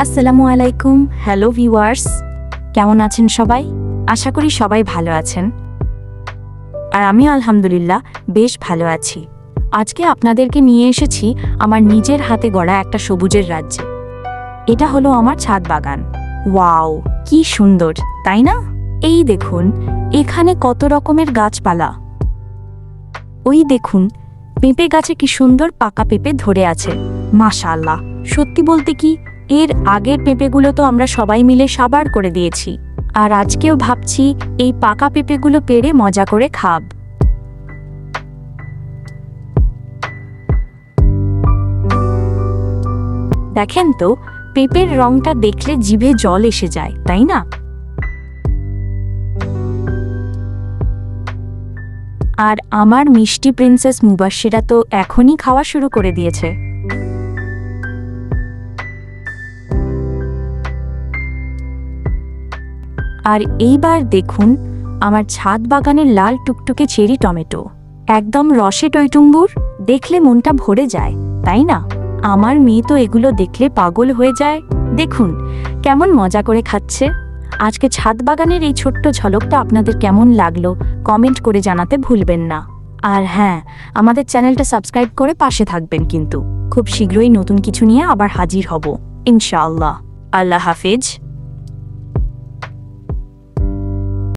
আসসালামু আলাইকুম। Hello viewers, কেমন আছেন সবাই? আশা করি সবাই ভালো আছেন। আর আমি আলহামদুলিল্লাহ বেশ ভালো আছি। আজকে আপনাদেরকে নিয়ে এসেছি আমার নিজের হাতে গড়া একটা সবুজের রাজ্যে। এটা হলো আমার ছাদ বাগান। ওয়াও, কি সুন্দর, তাই না? এই দেখুন, এখানে কত রকমের গাছপালা। ওই দেখুন, পেঁপে গাছে কি সুন্দর পাকা পেঁপে ধরে আছে। মাশাআল্লাহ, সত্যি বলতে কি, এর আগের পেঁপেগুলো তো আমরা সবাই মিলে সাবার করে দিয়েছি, আর আজকেও ভাবছি এই পাকা পেঁপেগুলো পেড়ে মজা করে খাব। দেখেন তো, পেঁপের রংটা দেখলে জিভে জল এসে যায়, তাই না? আর আমার মিষ্টি প্রিন্সেস মুবাশশিরা তো এখনই খাওয়া শুরু করে দিয়েছে। আর এইবার দেখুন আমার ছাদ বাগানের লাল টুকটুকে চেরি টমেটো, একদম রসে টইটুম্বুর, দেখলে মনটা ভরে যায়, তাই না? আমার মেয়ে তো এগুলো দেখলে পাগল হয়ে যায়। দেখুন কেমন মজা করে খাচ্ছে। আজকে ছাদ বাগানের এই ছোট্ট ঝলকটা আপনাদের কেমন লাগলো কমেন্ট করে জানাতে ভুলবেন না। আর হ্যাঁ, আমাদের চ্যানেলটা সাবস্ক্রাইব করে পাশে থাকবেন কিন্তু। খুব শীঘ্রই নতুন কিছু নিয়ে আবার হাজির হব ইনশাআল্লাহ। আল্লাহ হাফেজ।